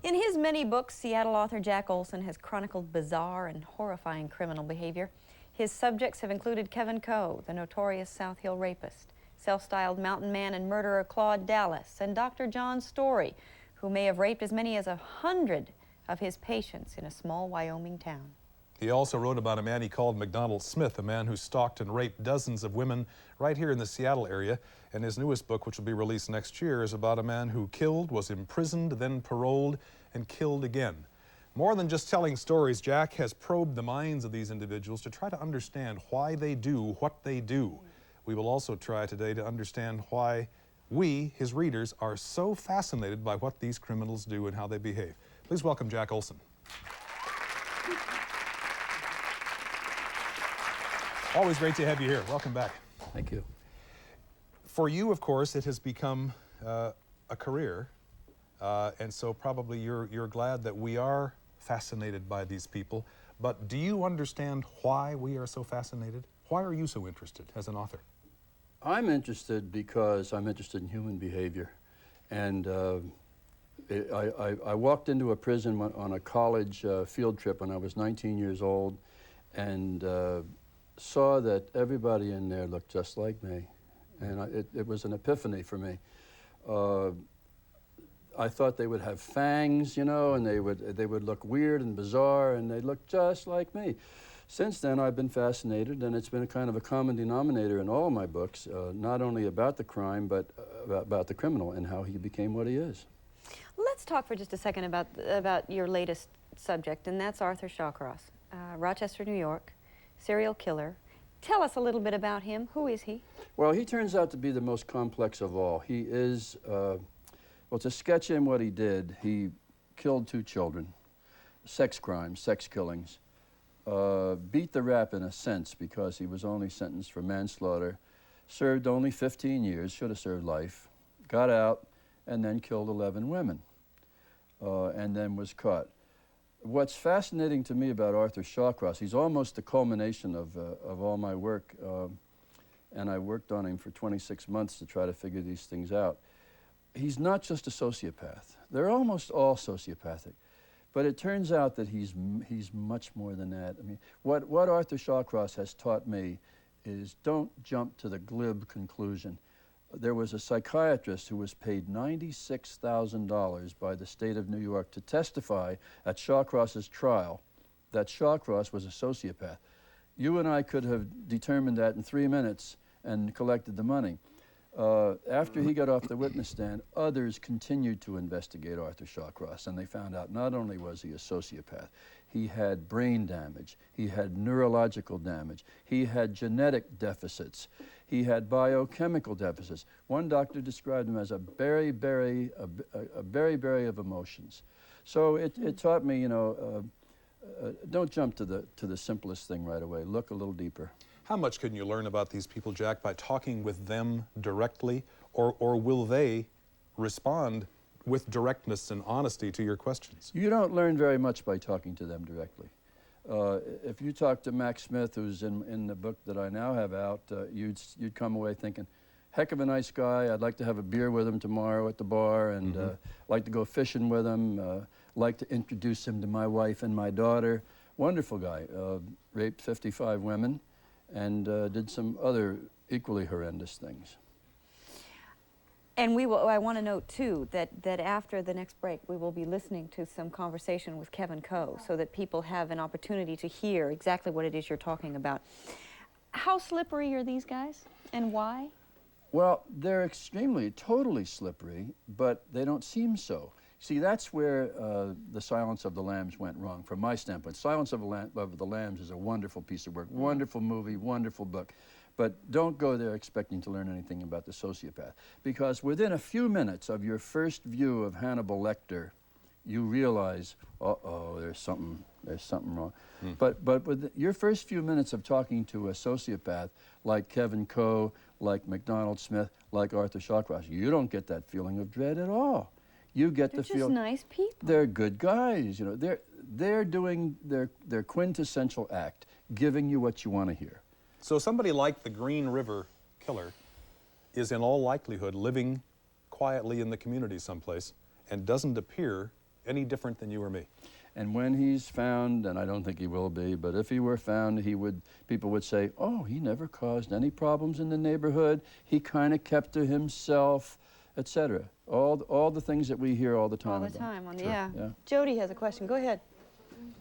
In his many books, Seattle author Jack Olsen has chronicled bizarre and horrifying criminal behavior. His subjects have included Kevin Coe, the notorious South Hill rapist, self-styled mountain man and murderer Claude Dallas, and Dr. John Story, who may have raped as many as 100 of his patients in a small Wyoming town. He also wrote about a man he called McDonald Smith, a man who stalked and raped dozens of women right here in the Seattle area. And his newest book, which will be released next year, is about a man who killed, was imprisoned, then paroled, and killed again. More than just telling stories, Jack has probed the minds of these individuals to try to understand why they do what they do. We will also try today to understand why we, his readers, are so fascinated by what these criminals do and how they behave. Please welcome Jack Olsen. Always great to have you here. Welcome back. Thank you. For you, of course, it has become a career, and so probably you're glad that we are fascinated by these people. But do you understand why we are so fascinated? Why are you so interested as an author? I'm interested because I'm interested in human behavior. And I walked into a prison on a college field trip when I was 19 years old, and saw that everybody in there looked just like me. And it was an epiphany for me. I thought they would have fangs, you know, and they would look weird and bizarre, and they looked just like me. Since then, I've been fascinated, and it's been a kind of a common denominator in all of my books, not only about the crime, but about the criminal and how he became what he is. Let's talk for just a second about your latest subject, and that's Arthur Shawcross, Rochester, New York, serial killer. Tell us a little bit about him. Who is he? Well, he turns out to be the most complex of all. He is, well, to sketch him what he did, he killed 2 children, sex crimes, sex killings, beat the rap in a sense because he was only sentenced for manslaughter, served only 15 years, should have served life, got out, and then killed 11 women, and then was caught. What's fascinating to me about Arthur Shawcross, he's almost the culmination of all my work, and I worked on him for 26 months to try to figure these things out. He's not just a sociopath. They're almost all sociopathic, but it turns out that he's much more than that. I mean, what Arthur Shawcross has taught me is don't jump to the glib conclusion. There was a psychiatrist who was paid $96,000 by the state of New York to testify at Shawcross's trial that Shawcross was a sociopath. You and I could have determined that in 3 minutes and collected the money. After he got off the witness stand, others continued to investigate Arthur Shawcross, and they found out not only was he a sociopath, he had brain damage, he had neurological damage, he had genetic deficits, he had biochemical deficits. One doctor described him as a berry of emotions. So it taught me, you know, don't jump to the simplest thing right away. Look a little deeper. How much can you learn about these people, Jack, by talking with them directly, or will they respond with directness and honesty to your questions? You don't learn very much by talking to them directly. If you talk to Mac Smith, who's in the book that I now have out, you'd come away thinking, heck of a nice guy, I'd like to have a beer with him tomorrow at the bar, and like to go fishing with him, like to introduce him to my wife and my daughter. Wonderful guy, raped 55 women, and did some other equally horrendous things. And I want to note, too, that after the next break, we will be listening to some conversation with Kevin Coe so that people have an opportunity to hear exactly what it is you're talking about. How slippery are these guys, and why? Well, they're totally slippery, but they don't seem so. See, that's where the Silence of the Lambs went wrong, from my standpoint. Silence of the Lambs is a wonderful piece of work, wonderful movie, wonderful book. But don't go there expecting to learn anything about the sociopath, because within a few minutes of your first view of Hannibal Lecter, you realize, uh-oh, there's something wrong. But with your first few minutes of talking to a sociopath like Kevin Coe, like McDonald Smith, like Arthur Shawcross, you don't get that feeling of dread at all. You get the feel. They're just nice people. They're good guys, you know. They're doing their quintessential act, giving you what you want to hear. So somebody like the Green River killer is in all likelihood living quietly in the community someplace and doesn't appear any different than you or me. And when he's found, and I don't think he will be, but if he were found, people would say, oh, he never caused any problems in the neighborhood. He kind of kept to himself, etc. All the things that we hear all the time. All the about. time, Sure. yeah. Yeah. Jody has a question. Go ahead.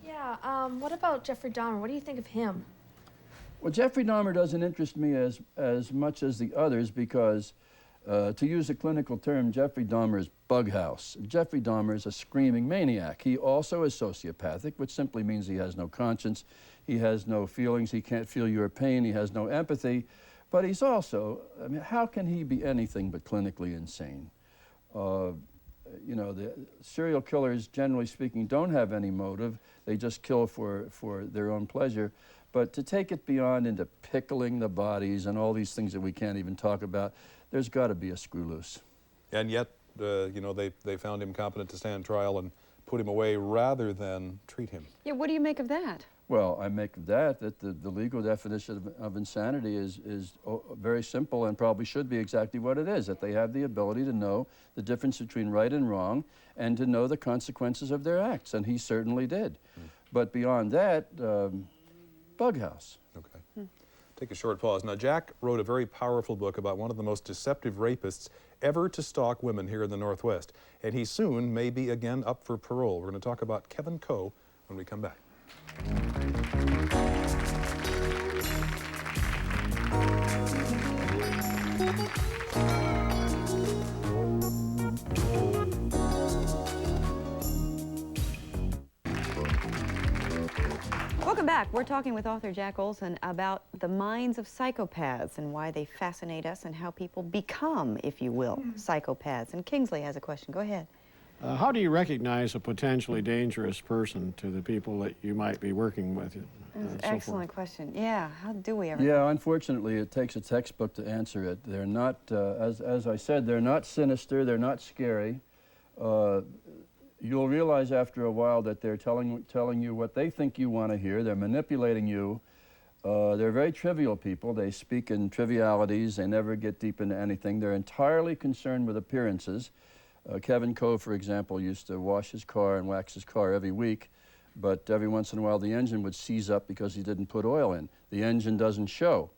Yeah, what about Jeffrey Dahmer? What do you think of him? Well, Jeffrey Dahmer doesn't interest me as much as the others because, to use a clinical term, Jeffrey Dahmer is bug house. Jeffrey Dahmer is a screaming maniac. He also is sociopathic, which simply means he has no conscience, he has no feelings, he can't feel your pain, he has no empathy. But he's also, I mean, how can he be anything but clinically insane? You know, the serial killers, generally speaking, don't have any motive. They just kill for their own pleasure. But to take it beyond into pickling the bodies and all these things that we can't even talk about, there's got to be a screw loose. And yet, you know, they found him competent to stand trial and put him away rather than treat him. Yeah, what do you make of that? Well, I make of that the legal definition of insanity is very simple and probably should be exactly what it is, that they have the ability to know the difference between right and wrong and to know the consequences of their acts, and he certainly did. But beyond that, bug house. Okay. Take a short pause. Now, Jack wrote a very powerful book about one of the most deceptive rapists ever to stalk women here in the Northwest, and he soon may be again up for parole. We're going to talk about Kevin Coe when we come back. Welcome back. We're talking with author Jack Olsen about the minds of psychopaths and why they fascinate us and how people become, if you will, psychopaths. And Kingsley has a question. Go ahead. How do you recognize a potentially dangerous person to the people that you might be working with? That's an excellent question. Yeah, how do we ever? Yeah, unfortunately, it takes a textbook to answer it. They're not, as I said, they're not sinister, they're not scary. You'll realize after a while that they're telling you what they think you want to hear. They're manipulating you. They're very trivial people. They speak in trivialities. They never get deep into anything. They're entirely concerned with appearances. Kevin Coe, for example, used to wash his car and wax his car every week, but every once in a while the engine would seize up because he didn't put oil in. The engine doesn't show.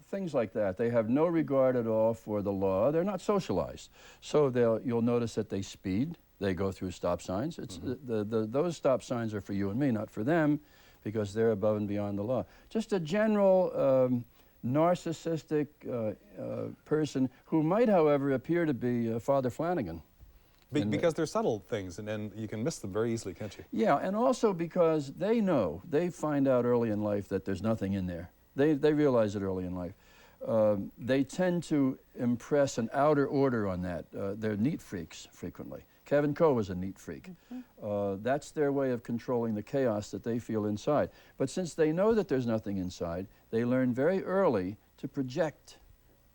Things like that. They have no regard at all for the law. They're not socialized. So you'll notice that they speed. They go through stop signs. It's, those stop signs are for you and me, not for them, because they're above and beyond the law. Just a general narcissistic person who might, however, appear to be Father Flanagan. Because they're subtle things, and you can miss them very easily, can't you? Yeah, and also because they find out early in life that there's nothing in there. They realize it early in life. They tend to impress an outer order on that. They're neat freaks frequently. Kevin Coe was a neat freak. That's their way of controlling the chaos that they feel inside. But since they know that there's nothing inside, they learn very early to project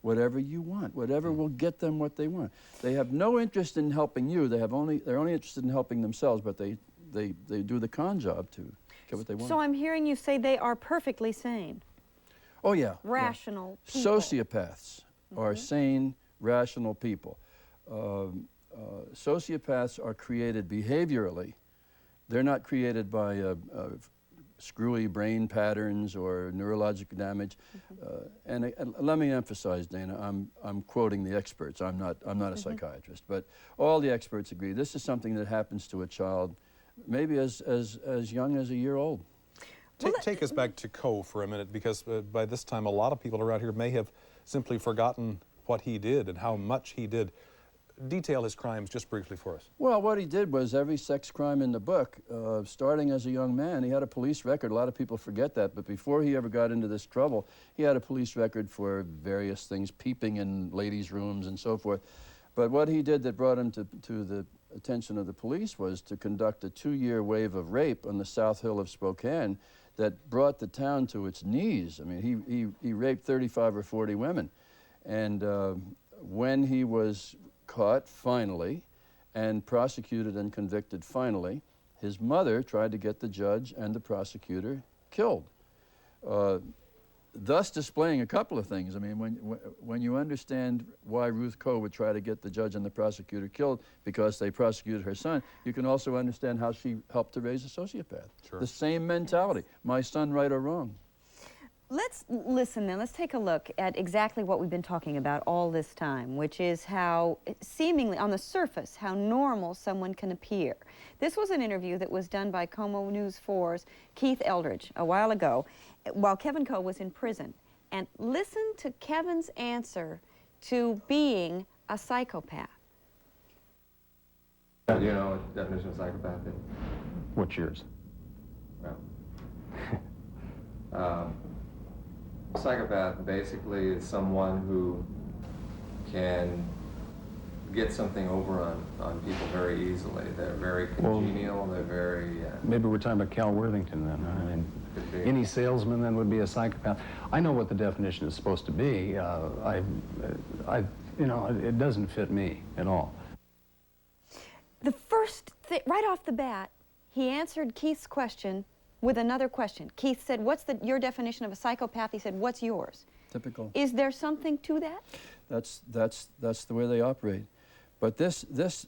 whatever you want, whatever will get them what they want. They have no interest in helping you. They're only interested in helping themselves, but they do the con job to get what they want. So I'm hearing you say they are perfectly sane. Oh, yeah. Rational yeah. people. Sociopaths are sane, rational people. Sociopaths are created behaviorally. They're not created by screwy brain patterns or neurological damage. And let me emphasize, Dana, I'm quoting the experts. I'm not a psychiatrist, but all the experts agree this is something that happens to a child maybe as young as a year old. Take us back to Coe for a minute, because by this time a lot of people around here may have simply forgotten what he did and how much he did. Detail his crimes just briefly for us. Well, what he did was every sex crime in the book, starting as a young man, he had a police record. A lot of people forget that, but before he ever got into this trouble, he had a police record for various things, peeping in ladies' rooms and so forth. But what he did that brought him to the attention of the police was to conduct a 2-year wave of rape on the South Hill of Spokane that brought the town to its knees. I mean, he raped 35 or 40 women. And when he was caught finally and prosecuted and convicted finally, his mother tried to get the judge and the prosecutor killed. thus displaying a couple of things. I mean, when you understand why Ruth Coe would try to get the judge and the prosecutor killed because they prosecuted her son, you can also understand how she helped to raise a sociopath. Sure. The same mentality. My son, right or wrong. Let's listen then. Let's take a look at exactly what we've been talking about all this time, which is how, seemingly on the surface, how normal someone can appear. This was an interview that was done by Como News 4's Keith Eldridge a while ago while Kevin Coe was in prison. And listen to Kevin's answer to being a psychopath. Do you know what the definition of psychopath is? What's yours? Well, psychopath basically is someone who can get something over on people very easily. They're very congenial, they're very... Maybe we're talking about Cal Worthington then. Huh? I mean, any salesman then would be a psychopath. I know what the definition is supposed to be. You know, it doesn't fit me at all. The first thing, right off the bat, he answered Keith's question with another question. Keith said, what's your definition of a psychopath? He said, what's yours? Typical. Is there something to that? That's the way they operate. But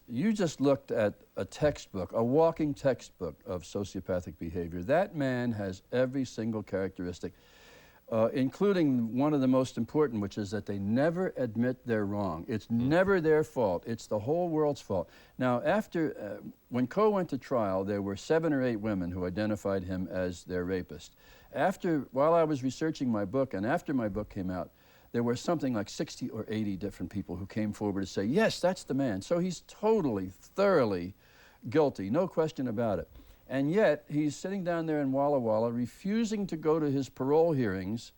you just looked at a textbook, a walking textbook of sociopathic behavior. That man has every single characteristic, including one of the most important, which is that they never admit they're wrong. It's never their fault. It's the whole world's fault. Now, when Coe went to trial, there were 7 or 8 women who identified him as their rapist. While I was researching my book, and after my book came out, there were something like 60 or 80 different people who came forward to say, yes, that's the man. So he's totally, thoroughly guilty, no question about it. And yet, he's sitting down there in Walla Walla refusing to go to his parole hearings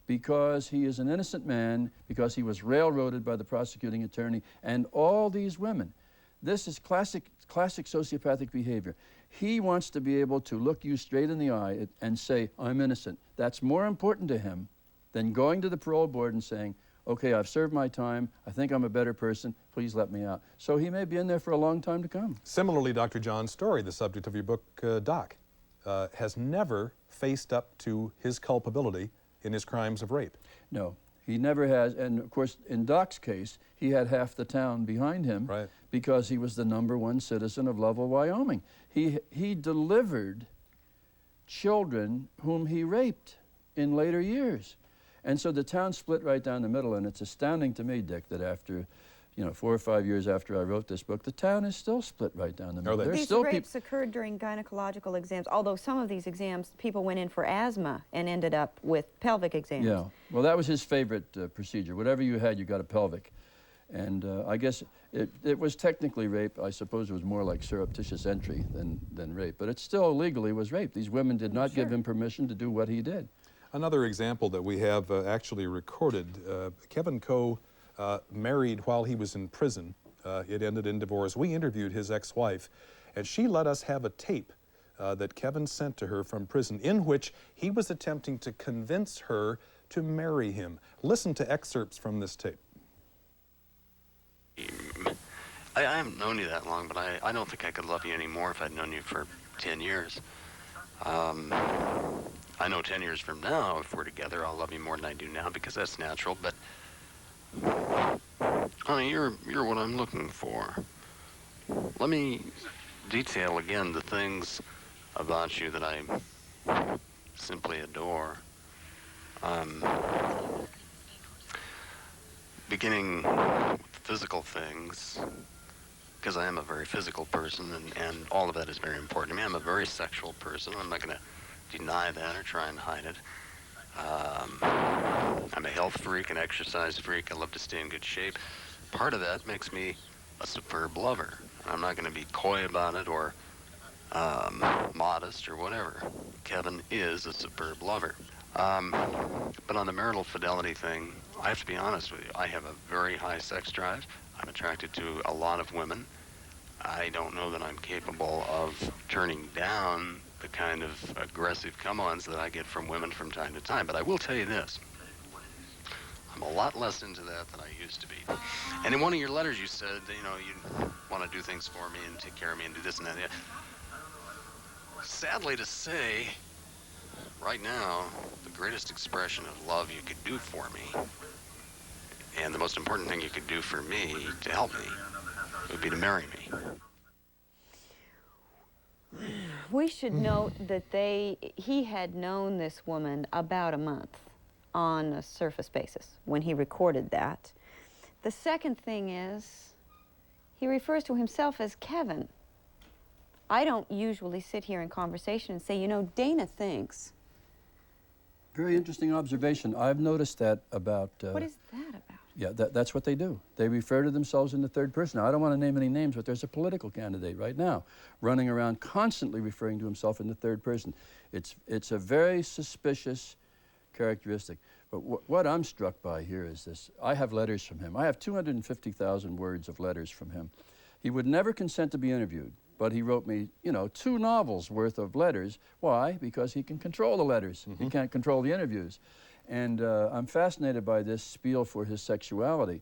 because he is an innocent man, because he was railroaded by the prosecuting attorney, and all these women. This is classic sociopathic behavior. He wants to be able to look you straight in the eye and say, I'm innocent. That's more important to him than going to the parole board and saying, okay, I've served my time, I think I'm a better person, please let me out. So he may be in there for a long time to come. Similarly, Dr. John Story, the subject of your book, Doc, has never faced up to his culpability in his crimes of rape. No, he never has. And of course, in Doc's case, he had half the town behind him because he was the #1 citizen of Lovell, Wyoming. He delivered children whom he raped in later years. And so the town split right down the middle, and it's astounding to me, Dick, that after, 4 or 5 years after I wrote this book, the town is still split right down the middle. These still rapes occurred during gynecological exams, although some of these exams, people went in for asthma and ended up with pelvic exams. Yeah, well, that was his favorite procedure. Whatever you had, you got a pelvic. And I guess it was technically rape. I suppose it was more like surreptitious entry than rape. But it still legally was rape. These women did not give him permission to do what he did. Another example that we have actually recorded, Kevin Coe married while he was in prison. It ended in divorce. We interviewed his ex-wife, and she let us have a tape that Kevin sent to her from prison in which he was attempting to convince her to marry him. Listen to excerpts from this tape. I haven't known you that long, but I don't think I could love you anymore if I'd known you for 10 years. I know 10 years from now, if we're together, I'll love you more than I do now because that's natural, but honey, you're what I'm looking for. Let me detail again the things about you that I simply adore. Beginning with physical things, because I am a very physical person, and all of that is very important to me. I'm a very sexual person. I'm not going to deny that or try and hide it. I'm a health freak, an exercise freak. I love to stay in good shape. Part of that makes me a superb lover. I'm not going to be coy about it or modest or whatever. Kevin is a superb lover. But on the marital fidelity thing, I have to be honest with you. I have a very high sex drive. I'm attracted to a lot of women. I don't know that I'm capable of turning down the kind of aggressive come-ons that I get from women from time to time. But I will tell you this. I'm a lot less into that than I used to be. And in one of your letters you said, you want to do things for me and take care of me and do this and that. Sadly to say, right now, the greatest expression of love you could do for me, and the most important thing you could do for me to help me, would be to marry me. We should note that he had known this woman about a month on a surface basis when he recorded that. The second thing is, he refers to himself as Kevin. I don't usually sit here in conversation and say, you know, Dana thinks. Very interesting observation. I've noticed that about... What is that about? Yeah, that's what they do. They refer to themselves in the third person. Now, I don't want to name any names, but there's a political candidate right now running around constantly referring to himself in the third person. It's a very suspicious characteristic. But what I'm struck by here is this. I have letters from him. I have 250,000 words of letters from him. He would never consent to be interviewed, but he wrote me, you know, 2 novels worth of letters. Why? Because he can control the letters. Mm-hmm. He can't control the interviews. And I'm fascinated by this spiel for his sexuality.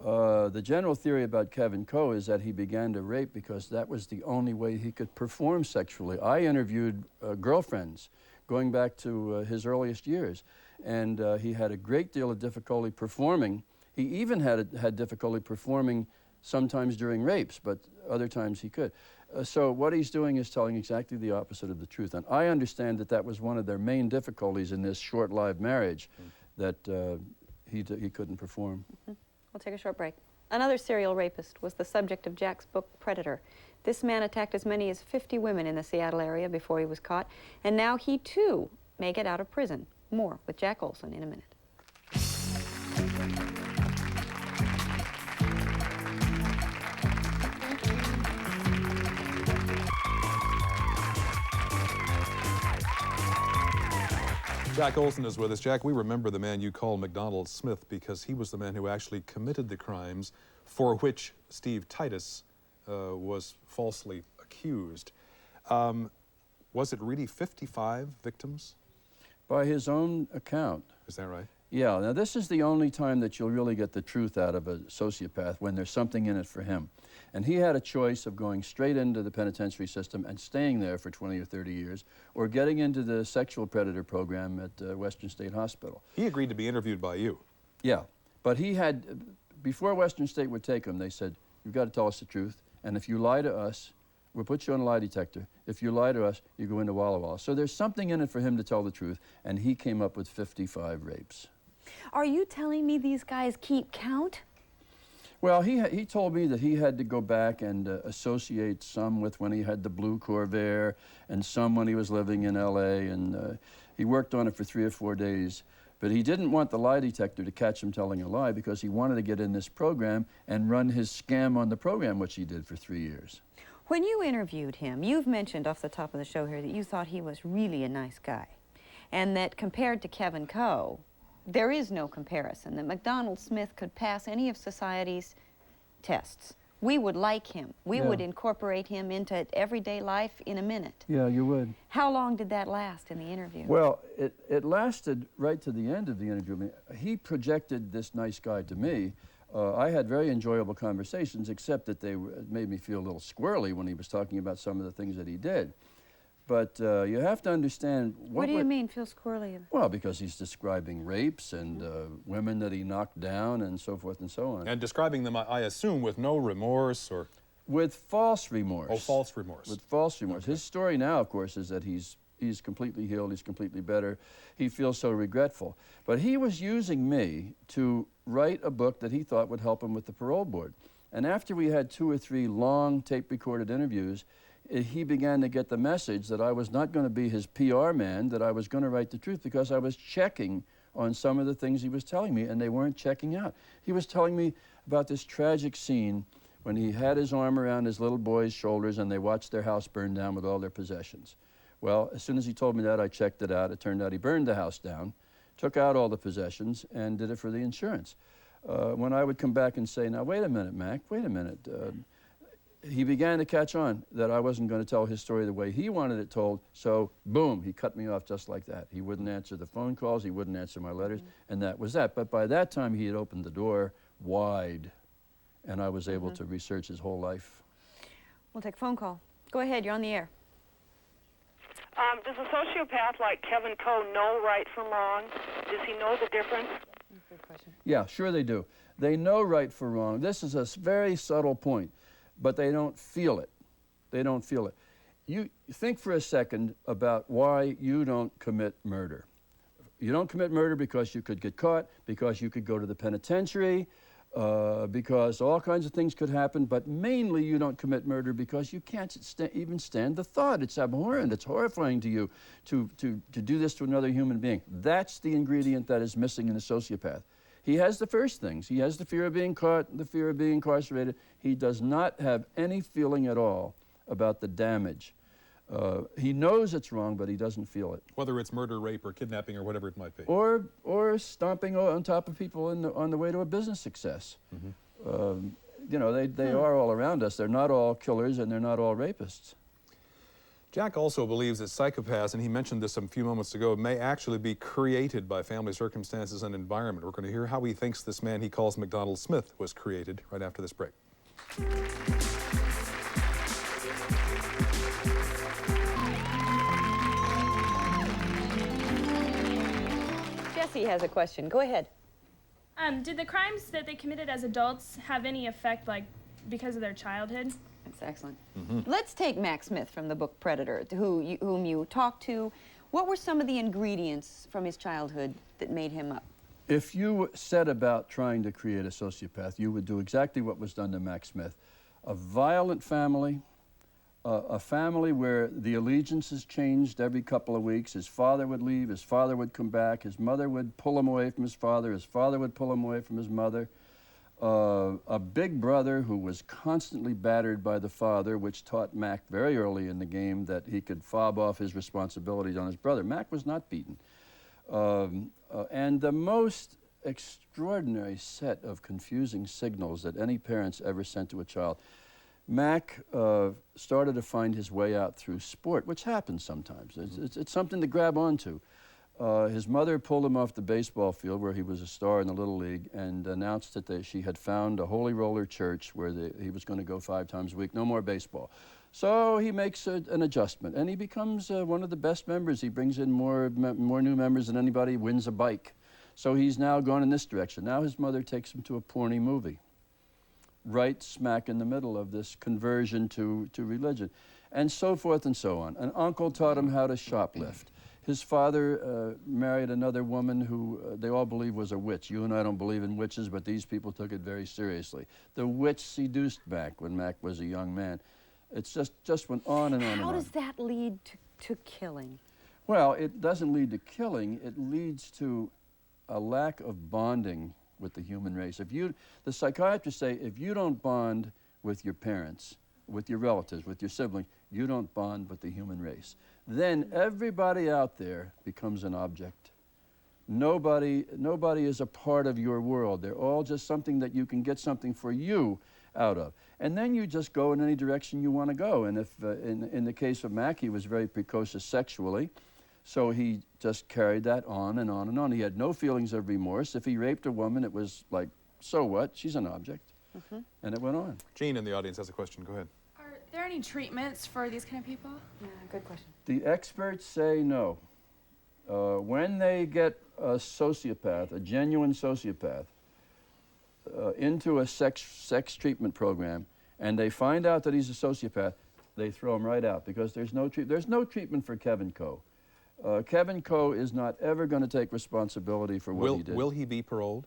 The general theory about Kevin Coe is that he began to rape because that was the only way he could perform sexually. I interviewed girlfriends going back to his earliest years, and he had a great deal of difficulty performing. He even had difficulty performing sometimes during rapes, but other times he could. So what he's doing is telling exactly the opposite of the truth. And I understand that that was one of their main difficulties in this short-lived marriage, that he couldn't perform. We'll take a short break. Another serial rapist was the subject of Jack's book, Predator. This man attacked as many as 50 women in the Seattle area before he was caught, and now he, too, may get out of prison. More with Jack Olsen in a minute. Jack Olsen is with us. Jack, we remember the man you call McDonald Smith because he was the man who actually committed the crimes for which Steve Titus was falsely accused. Was it really 55 victims? By his own account. Is that right? Yeah. Now, this is the only time that you'll really get the truth out of a sociopath, when there's something in it for him. And he had a choice of going straight into the penitentiary system and staying there for 20 or 30 years, or getting into the sexual predator program at Western State Hospital. He agreed to be interviewed by you. Yeah. But he had, before Western State would take him, they said, you've got to tell us the truth, and if you lie to us, we'll put you on a lie detector. If you lie to us, you go into Walla Walla. So there's something in it for him to tell the truth, and he came up with 55 rapes. Are you telling me these guys keep count? Well, he told me that he had to go back and associate some with when he had the blue Corvair, and some when he was living in L.A., and he worked on it for 3 or 4 days. But he didn't want the lie detector to catch him telling a lie, because he wanted to get in this program and run his scam on the program, which he did for 3 years. When you interviewed him, you've mentioned off the top of the show here that you thought he was really a nice guy, and that compared to Kevin Coe, there is no comparison, that McDonald Smith could pass any of society's tests. We would like him. We would incorporate him into everyday life in a minute. Yeah, you would. How long did that last in the interview? Well, it lasted right to the end of the interview. He projected this nice guy to me. I had very enjoyable conversations, except that they made me feel a little squirrely when he was talking about some of the things that he did. But you have to understand... What do you mean, feel squirrely? Well, because he's describing rapes and women that he knocked down and so forth and so on. And describing them, I assume, with no remorse or... With false remorse. Oh, false remorse. With false remorse. Okay. His story now, of course, is that he's completely healed, he's completely better. He feels so regretful. But he was using me to write a book that he thought would help him with the parole board. And after we had 2 or 3 long tape-recorded interviews, he began to get the message that I was not going to be his PR man, that I was going to write the truth, because I was checking on some of the things he was telling me, and they weren't checking out. He was telling me about this tragic scene when he had his arm around his little boy's shoulders and they watched their house burn down with all their possessions. Well, as soon as he told me that, I checked it out. It turned out he burned the house down, took out all the possessions, and did it for the insurance. When I would come back and say, now, wait a minute, Mac, wait a minute, he began to catch on that I wasn't going to tell his story the way he wanted it told, so boom, he cut me off just like that. He wouldn't answer the phone calls, he wouldn't answer my letters, and that was that. But by that time, he had opened the door wide, and I was able to research his whole life. We'll take a phone call. Go ahead, you're on the air. Does a sociopath like Kevin Coe know right from wrong? Does he know the difference? Good question. Yeah, sure they do. They know right from wrong. This is a very subtle point, but they don't feel it. They don't feel it. You think for a second about why you don't commit murder. You don't commit murder because you could get caught, because you could go to the penitentiary, because all kinds of things could happen, but mainly you don't commit murder because you can't even stand the thought. It's abhorrent, it's horrifying to you to do this to another human being. That's the ingredient that is missing in a sociopath. He has the first things. He has the fear of being caught, the fear of being incarcerated. He does not have any feeling at all about the damage. He knows it's wrong, but he doesn't feel it. Whether it's murder, rape, or kidnapping, or whatever it might be. Or stomping on top of people on the way to a business success. Mm-hmm. You know, they are all around us. They're not all killers, and they're not all rapists. Jack also believes that psychopaths, and he mentioned this a few moments ago, may actually be created by family circumstances and environment. We're going to hear how he thinks this man he calls McDonald Smith was created right after this break. Jesse has a question. Go ahead. Did the crimes that they committed as adults have any effect, like, because of their childhood? That's excellent. Mm-hmm. Let's take Mac Smith from the book Predator, whom you talked to. What were some of the ingredients from his childhood that made him up? If you set about trying to create a sociopath, you would do exactly what was done to Mac Smith. A violent family, a family where the allegiances changed every couple of weeks. His father would leave, his father would come back, his mother would pull him away from his father would pull him away from his mother. A big brother who was constantly battered by the father, which taught Mac very early in the game that he could fob off his responsibilities on his brother. Mac was not beaten. And the most extraordinary set of confusing signals that any parents ever sent to a child. Mac started to find his way out through sport, which happens sometimes. It's something to grab onto. His mother pulled him off the baseball field where he was a star in the Little League and announced that she had found a Holy Roller church where he was going to go 5 times a week, no more baseball. So he makes an adjustment, and he becomes one of the best members. He brings in more new members than anybody, wins a bike. So he's now gone in this direction. Now his mother takes him to a porny movie, right smack in the middle of this conversion to religion, and so forth and so on. An uncle taught him how to shoplift. His father married another woman who they all believe was a witch. You and I don't believe in witches, but these people took it very seriously. The witch seduced Mac when Mac was a young man. It's just went on and on and on. How does that lead to killing? Well, it doesn't lead to killing. It leads to a lack of bonding with the human race. The psychiatrists say, if you don't bond with your parents, with your relatives, with your siblings, you don't bond with the human race. Then everybody out there becomes an object. Nobody is a part of your world. They're all just something that you can get something for you out of. And then you just go in any direction you want to go. And if, in the case of Mac, he was very precocious sexually, so he just carried that on and on and on. He had no feelings of remorse. If he raped a woman, it was like, so what? She's an object. Mm-hmm. And it went on. Jean in the audience has a question. Go ahead. Are there any treatments for these kind of people? Yeah, good question. The experts say no. When they get a sociopath, a genuine sociopath, into a sex treatment program, and they find out that he's a sociopath, they throw him right out because there's no treatment for Kevin Coe. Kevin Coe is not ever going to take responsibility for what he did. Will he be paroled?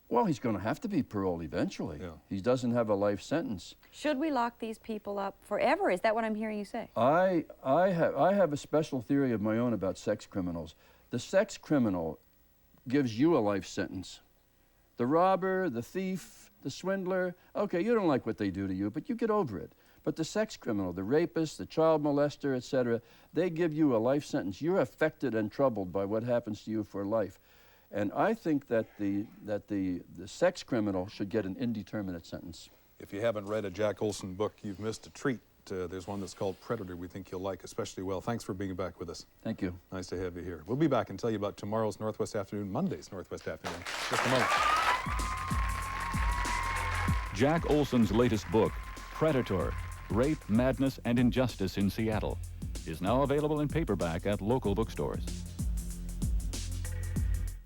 Well, he's going to have to be paroled eventually. Yeah. He doesn't have a life sentence. Should we lock these people up forever? Is that what I'm hearing you say? I have a special theory of my own about sex criminals. The sex criminal gives you a life sentence. The robber, the thief, the swindler, okay, you don't like what they do to you, but you get over it. But the sex criminal, the rapist, the child molester, etc., they give you a life sentence. You're affected and troubled by what happens to you for life. And I think that the sex criminal should get an indeterminate sentence. If you haven't read a Jack Olsen book, you've missed a treat. There's one that's called Predator we think you'll like especially well. Thanks for being back with us. Thank you. Nice to have you here. We'll be back and tell you about tomorrow's Northwest Afternoon, Monday's Northwest Afternoon. Just a moment. Jack Olsen's latest book, Predator: Rape, Madness, and Injustice in Seattle, is now available in paperback at local bookstores.